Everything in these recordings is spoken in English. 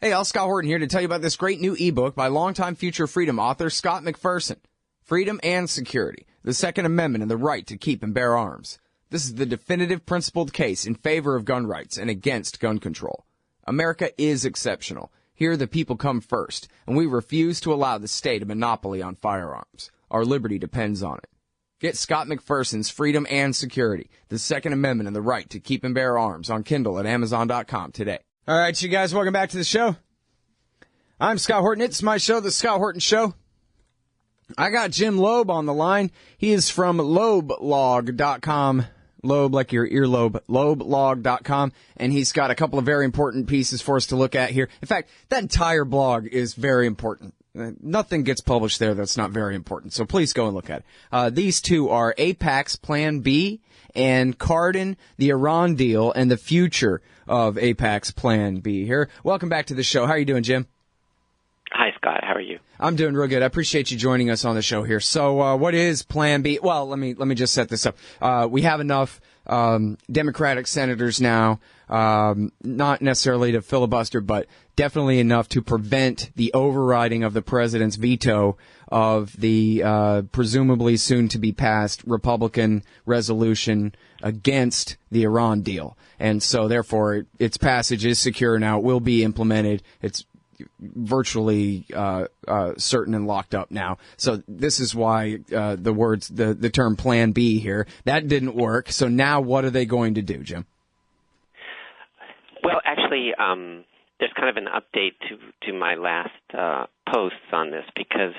Hey, all, Scott Horton here to tell you about this great new ebook by longtime Future Freedom author Scott McPherson, Freedom and Security, the Second Amendment and the Right to Keep and Bear Arms. This is the definitive principled case in favor of gun rights and against gun control. America is exceptional. Here the people come first, and we refuse to allow the state a monopoly on firearms. Our liberty depends on it. Get Scott McPherson's Freedom and Security, the Second Amendment and the Right to Keep and Bear Arms on Kindle at Amazon.com today. All right, you guys, welcome back to the show. I'm Scott Horton. It's my show, The Scott Horton Show. I got Jim Lobe on the line. He is from lobelog.com. Lobe, like your earlobe, lobelog.com. And he's got a couple of very important pieces for us to look at here. In fact, that entire blog is very important. Nothing gets published there that's not very important. So please go and look at it. These two are AIPAC's Plan B and Cardin, the Iran deal, and the future of AIPAC's Plan B here. Welcome back to the show. How are you doing, Jim? Hi, Scott. How are you? I'm doing real good. I appreciate you joining us on the show here. So, what is Plan B? Well, let me just set this up. We have enough Democratic senators now, not necessarily to filibuster, but definitely enough to prevent the overriding of the president's veto of the presumably soon to be passed Republican resolution against the Iran deal. And so, therefore, its passage is secure now. It will be implemented. It's virtually certain and locked up now. So this is why the term Plan B here, that didn't work. So now what are they going to do, Jim? Well, actually, there's kind of an update to my last posts on this because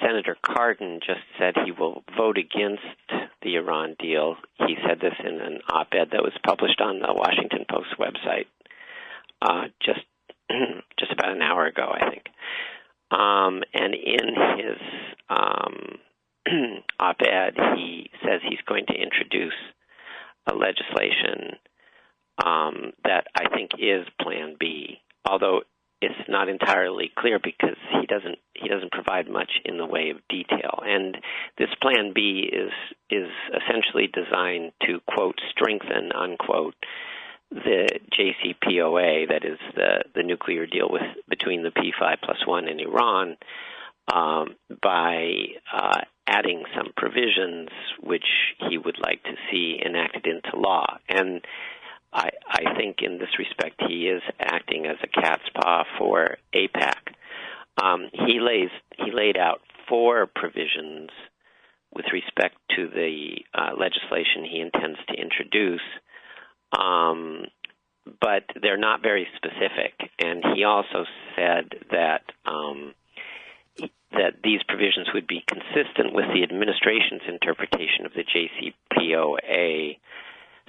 Senator Cardin just said he will vote against the Iran deal. He said this in an op-ed that was published on the Washington Post website just about an hour ago, I think. And in his op-ed, he says he's going to introduce a legislation that I think is Plan B, although it's not entirely clear because he doesn't provide much in the way of detail. And this Plan B is essentially designed to, quote, strengthen, unquote, the JCPOA, that is the nuclear deal between the P5+1 and Iran, by adding some provisions which he would like to see enacted into law. And I think in this respect he is acting as a cat's paw for AIPAC. He laid out 4 provisions with respect to the legislation he intends to introduce. But they're not very specific, and he also said that that these provisions would be consistent with the administration's interpretation of the JCPOA.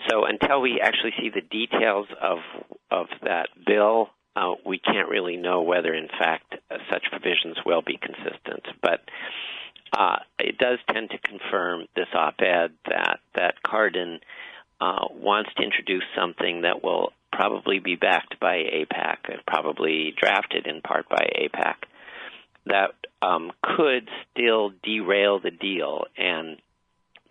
So until we actually see the details of that bill, we can't really know whether, in fact, such provisions will be consistent. But it does tend to confirm this op-ed that Cardin wants to introduce something that will probably be backed by AIPAC, probably drafted in part by AIPAC, that could still derail the deal, and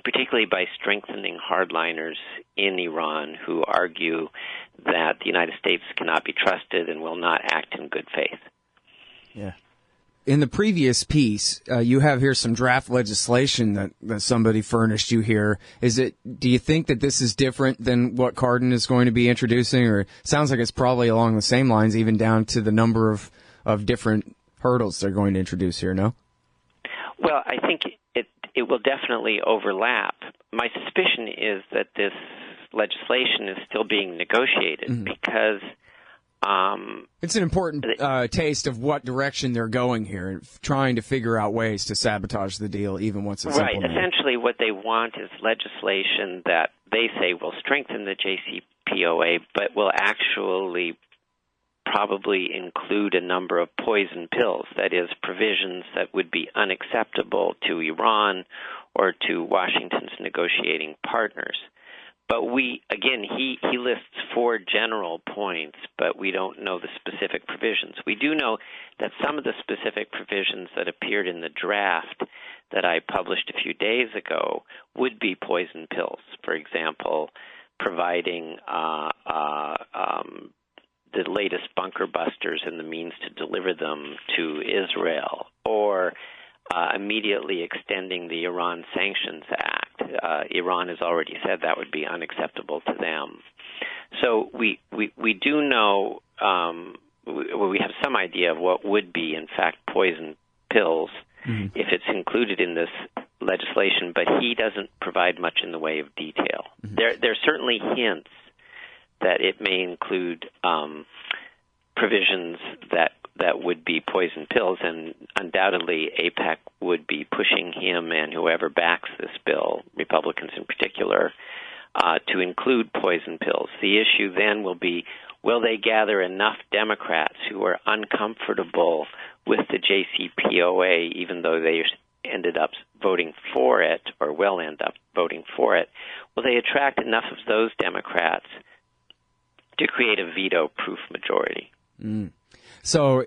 particularly by strengthening hardliners in Iran who argue that the United States cannot be trusted and will not act in good faith. Yeah. In the previous piece, you have here some draft legislation that somebody furnished you here. Do you think that this is different than what Cardin is going to be introducing, or it sounds like it's probably along the same lines, even down to the number of different hurdles they're going to introduce here, no? Well, I think it will definitely overlap. My suspicion is that this legislation is still being negotiated because it's an important taste of what direction they're going here, trying to figure out ways to sabotage the deal even once it's implemented. Right. Essentially what they want is legislation that they say will strengthen the JCPOA, but will actually probably include a number of poison pills, that is, provisions that would be unacceptable to Iran or to Washington's negotiating partners. But he lists 4 general points, but we don't know the specific provisions. We do know that some of the specific provisions that appeared in the draft that I published a few days ago would be poison pills. For example, providing the latest bunker busters and the means to deliver them to Israel, or immediately extending the Iran Sanctions Act. Iran has already said that would be unacceptable to them. So we do know, we have some idea of what would be, in fact, poison pills if it's included in this legislation, but he doesn't provide much in the way of detail. There are certainly hints that it may include provisions that would be poison pills, and undoubtedly AIPAC would be pushing him and whoever backs this bill, Republicans in particular, to include poison pills. The issue then will be, will they gather enough Democrats who are uncomfortable with the JCPOA, even though they ended up voting for it, or will end up voting for it? Will they attract enough of those Democrats to create a veto-proof majority? So,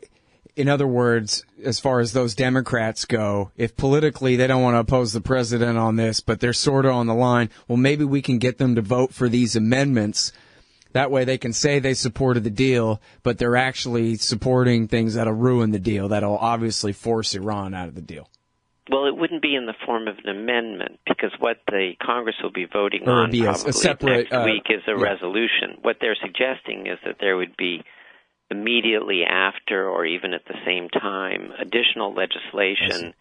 in other words, as far as those Democrats go, if politically they don't want to oppose the president on this, but they're sort of on the line, well, maybe we can get them to vote for these amendments. That way they can say they supported the deal, but they're actually supporting things that'll ruin the deal, that'll obviously force Iran out of the deal. Well, it wouldn't be in the form of an amendment, because what the Congress will be voting on probably a separate, next week is a resolution. What they're suggesting is that there would be immediately after, or even at the same time, additional legislation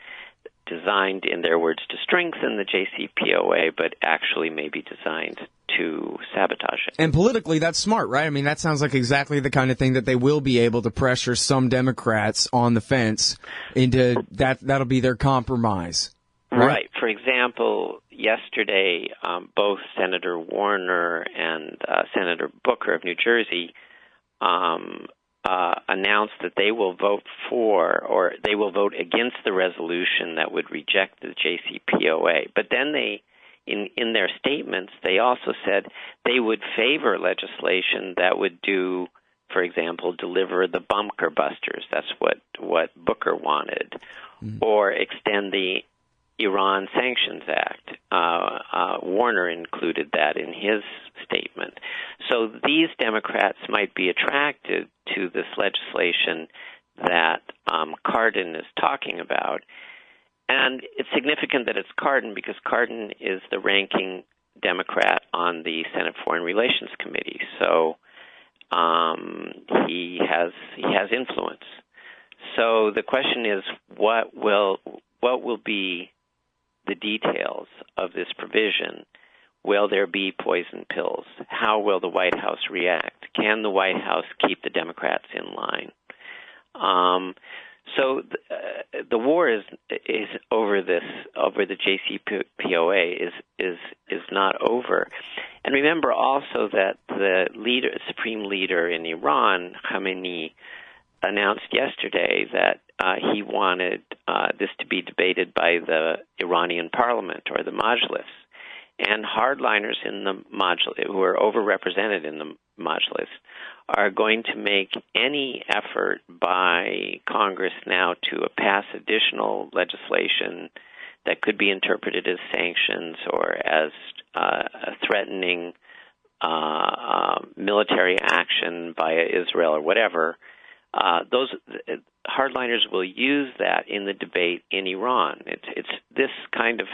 designed, in their words, to strengthen the JCPOA, but actually may be designed to sabotage it. And politically, that's smart, right? I mean, that sounds like exactly the kind of thing that they will be able to pressure some Democrats on the fence into. That'll be their compromise. Right. For example, yesterday, both Senator Warner and Senator Booker of New Jersey announced that they will vote for, or they will vote against the resolution that would reject the JCPOA. But then they, in their statements, they also said they would favor legislation that would do, for example, deliver the bunker busters. That's what Booker wanted, or extend the Iran Sanctions Act. Warner included that in his statement. So these Democrats might be attracted to this legislation that Cardin is talking about. And it's significant that it's Cardin, because Cardin is the ranking Democrat on the Senate Foreign Relations Committee. So he has influence. So the question is, what will be the details of this provision? Will there be poison pills? How will the White House react? Can the White House keep the Democrats in line? So the war is over this, over the JCPOA is not over. And remember also that the supreme leader in Iran, Khamenei, announced yesterday that he wanted this to be debated by the Iranian parliament, or the Majlis. And hardliners in the Majlis, who are overrepresented in the Majlis, are going to make any effort by Congress now to pass additional legislation that could be interpreted as sanctions or as threatening military action by Israel or whatever. Those hardliners will use that in the debate in Iran. It's this kind of,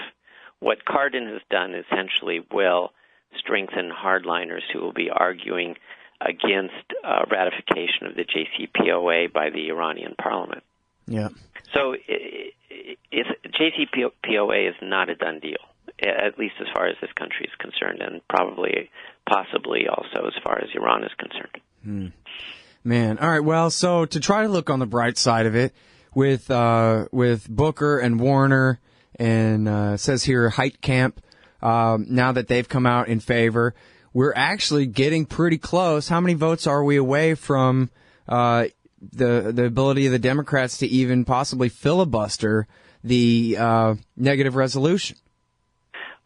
what Cardin has done essentially will strengthen hardliners who will be arguing against ratification of the JCPOA by the Iranian parliament. Yeah. So JCPOA is not a done deal, at least as far as this country is concerned, and possibly also as far as Iran is concerned. Man, all right. Well, so to try to look on the bright side of it, with Booker and Warner, and it says here Heitkamp, now that they've come out in favor, we're actually getting pretty close. How many votes are we away from the ability of the Democrats to even possibly filibuster the negative resolution?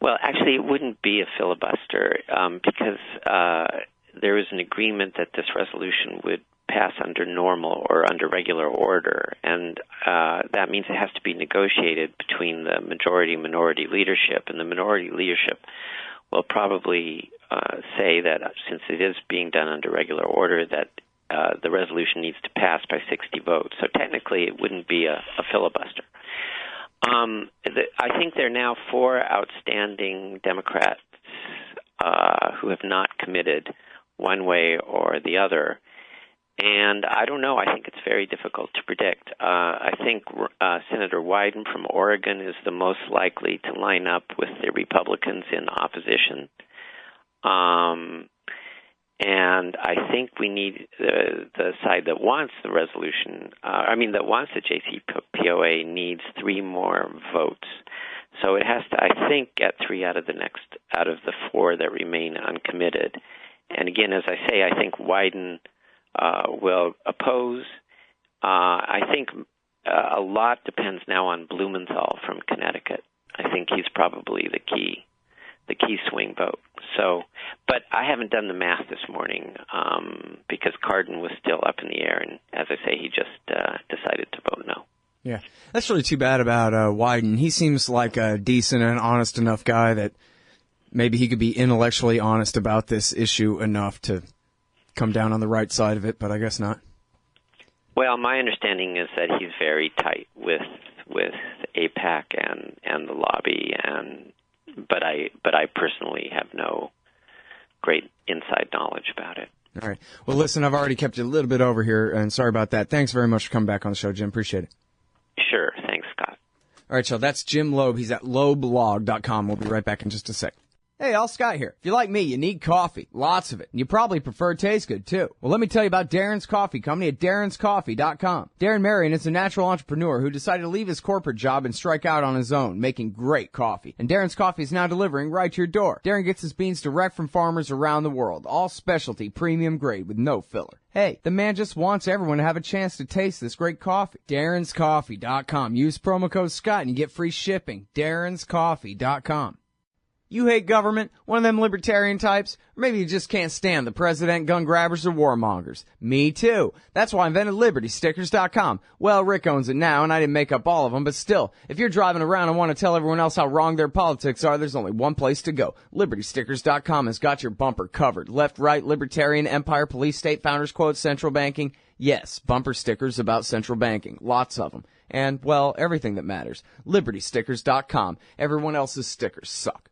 Well, actually, it wouldn't be a filibuster because there is an agreement that this resolution would pass under normal or under regular order, and that means it has to be negotiated between the majority-minority leadership, and the minority leadership will probably say that since it is being done under regular order, that the resolution needs to pass by 60 votes. So technically, it wouldn't be a filibuster. I think there are now 4 outstanding Democrats who have not committed one way or the other. And I don't know. I think it's very difficult to predict. I think Senator Wyden from Oregon is the most likely to line up with the Republicans in opposition. And I think we need the side that wants the resolution, that wants the JCPOA needs 3 more votes. So it has to, I think, get 3 out of the 4 that remain uncommitted. And again, as I say, I think Wyden will oppose. I think a lot depends now on Blumenthal from Connecticut. I think he's probably the key swing vote. So, but I haven't done the math this morning because Cardin was still up in the air, and as I say, he just decided to vote no. Yeah, that's really too bad about Wyden. He seems like a decent and honest enough guy that maybe he could be intellectually honest about this issue enough to come down on the right side of it, but I guess not. Well, my understanding is that he's very tight with AIPAC and the lobby, but I personally have no great inside knowledge about it. All right. Well, listen, I've already kept you a little bit over here, and sorry about that. Thanks very much for coming back on the show, Jim. Appreciate it. Sure. Thanks, Scott. All right, so that's Jim Lobe. He's at lobelog.com. We'll be right back in just a sec. Hey, all Scott here. If you're like me, you need coffee. Lots of it. And you probably prefer it tastes good, too. Well, let me tell you about Darren's Coffee Company at darrenscoffee.com. Darren Marion is a natural entrepreneur who decided to leave his corporate job and strike out on his own, making great coffee. And Darren's Coffee is now delivering right to your door. Darren gets his beans direct from farmers around the world. All specialty, premium grade with no filler. Hey, the man just wants everyone to have a chance to taste this great coffee. darrenscoffee.com. Use promo code Scott and you get free shipping. darrenscoffee.com. You hate government? One of them libertarian types? Or maybe you just can't stand the president, gun grabbers, or warmongers. Me too. That's why I invented LibertyStickers.com. Well, Rick owns it now, and I didn't make up all of them, but still, if you're driving around and want to tell everyone else how wrong their politics are, there's only one place to go. LibertyStickers.com has got your bumper covered. Left, right, libertarian, empire, police, state, founders quote, central banking. Yes, bumper stickers about central banking. Lots of them. And, well, everything that matters. LibertyStickers.com. Everyone else's stickers suck.